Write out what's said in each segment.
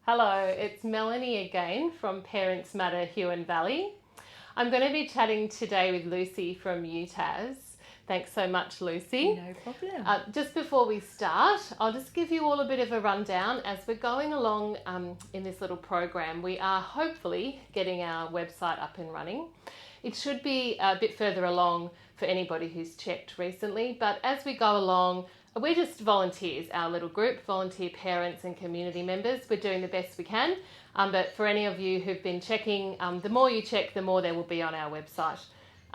Hello, it's Melanie again from Parents Matter Huon Valley. I'm going to be chatting today with Lucy from UTAS. Thanks so much, Lucy. No problem. Just before we start, I'll just give you all a bit of a rundown. As we're going along in this little program, we are hopefully getting our website up and running. It should be a bit further along for anybody who's checked recently, but as we go along, we're just volunteers, our little group, volunteer parents and community members. We're doing the best we can, but for any of you who've been checking, the more you check, the more there will be on our website.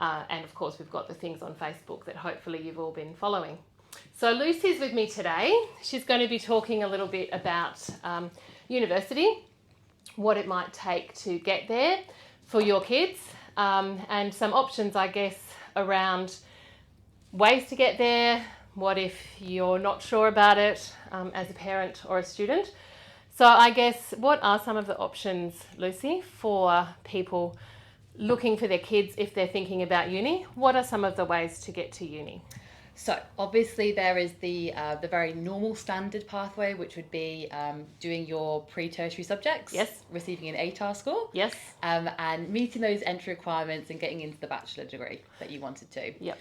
And of course, we've got the things on Facebook that hopefully you've all been following. So Lucy's with me today. She's going to be talking a little bit about university, what it might take to get there for your kids, and some options, I guess, around ways to get there. What if you're not sure about it as a parent or a student? So I guess, what are some of the options, Lucy, for people looking for their kids if they're thinking about uni? What are some of the ways to get to uni? So obviously there is the very normal standard pathway, which would be doing your pre-tertiary subjects, Yes. receiving an ATAR score, Yes. and meeting those entry requirements and getting into the bachelor degree that you wanted to. Yep.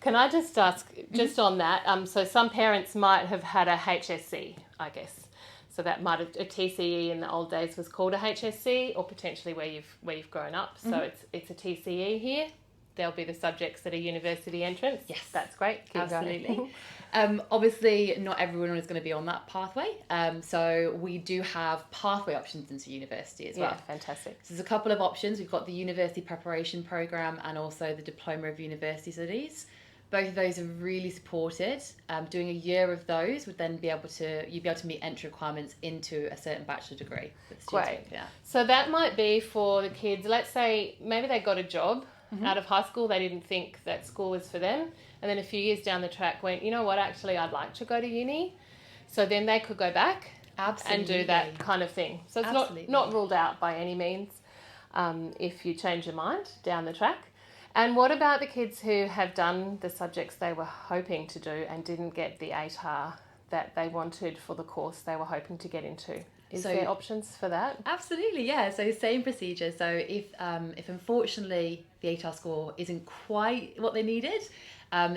Can I just ask, just on that, so some parents might have had a HSC, I guess. So that might have, a TCE in the old days was called a HSC, or potentially where you've grown up. So it's a TCE here. There'll be the subjects that are university entrance. Yes. That's great. Keep Absolutely. going. Obviously, not everyone is going to be on that pathway. So we do have pathway options into university as well. Yeah, fantastic. So there's a couple of options. We've got the University Preparation Programme and also the Diploma of University Studies. Both of those are really supported. Doing a year of those would then you'd be able to meet entry requirements into a certain bachelor degree. Great. Yeah. So that might be for the kids, let's say maybe they got a job out of high school, they didn't think that school was for them, and then a few years down the track went, you know what, actually I'd like to go to uni. So then they could go back and do that kind of thing. So it's not ruled out by any means if you change your mind down the track. And what about the kids who have done the subjects they were hoping to do and didn't get the ATAR that they wanted for the course they were hoping to get into? Is there options for that? Absolutely, yeah. So same procedure. So if unfortunately the ATAR score isn't quite what they needed,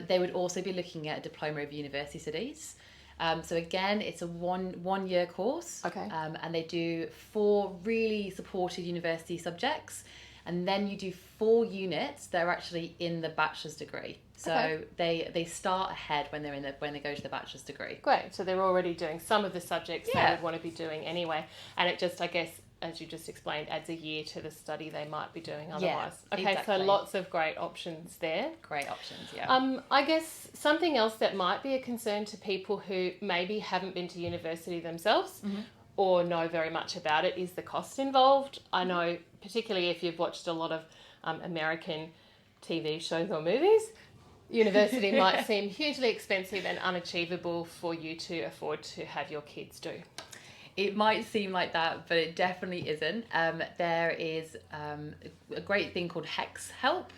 they would also be looking at a Diploma of University Studies. So again, it's a one year course. Okay. And they do 4 really supported university subjects. And then you do 4 units that are actually in the bachelor's degree. So they start ahead when they go to the bachelor's degree. Great. So they're already doing some of the subjects they would want to be doing anyway. And it just, I guess, as you just explained, adds a year to the study they might be doing otherwise. Yeah, okay, exactly. So lots of great options there. Great options, yeah. I guess something else that might be a concern to people who maybe haven't been to university themselves or know very much about it is the cost involved. I know, particularly if you've watched a lot of American TV shows or movies, university might seem hugely expensive and unachievable for you to afford to have your kids do. It might seem like that, but it definitely isn't. There is a great thing called HEX Help,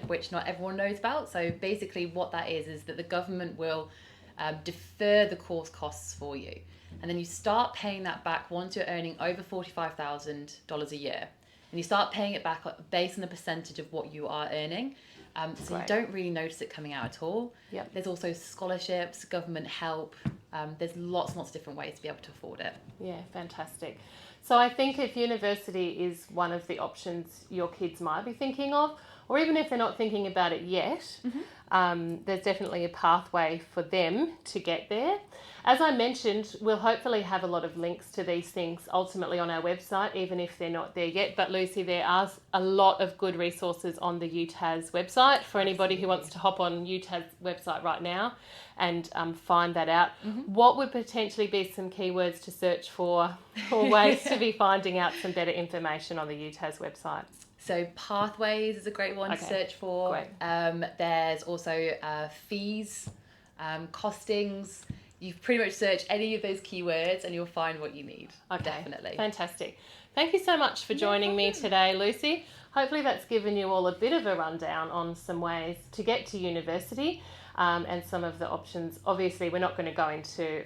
which not everyone knows about. So basically what that is that the government will defer the course costs for you. And then you start paying that back once you're earning over $45,000 a year. And you start paying it back based on the percentage of what you are earning. So you don't really notice it coming out at all. Yep. There's also scholarships, government help. There's lots and lots of different ways to be able to afford it. Yeah, fantastic. So I think if university is one of the options your kids might be thinking of, or even if they're not thinking about it yet, there's definitely a pathway for them to get there. As I mentioned, we'll hopefully have a lot of links to these things ultimately on our website, even if they're not there yet. But Lucy, there are a lot of good resources on the UTAS website for anybody who wants to hop on UTAS website right now and find that out. What would potentially be some keywords to search for or ways to be finding out some better information on the UTAS website? So pathways is a great one to search for. Great. There's also fees, costings. You pretty much search any of those keywords and you'll find what you need. Okay, definitely. Fantastic. Thank you so much for joining me today, Lucy. Hopefully that's given you all a bit of a rundown on some ways to get to university. and some of the options. Obviously, we're not going to go into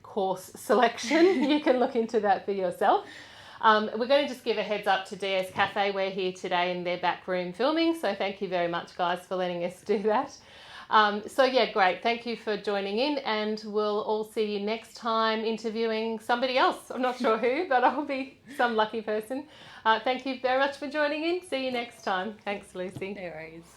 course selection. You can look into that for yourself. We're going to just give a heads up to DS Cafe. We're here today in their back room filming, so thank you very much, guys, for letting us do that. So yeah, great. Thank you for joining in, and we'll all see you next time interviewing somebody else. I'm not sure who, but I'll be some lucky person. Thank you very much for joining in. See you next time. Thanks, Lucy. No worries.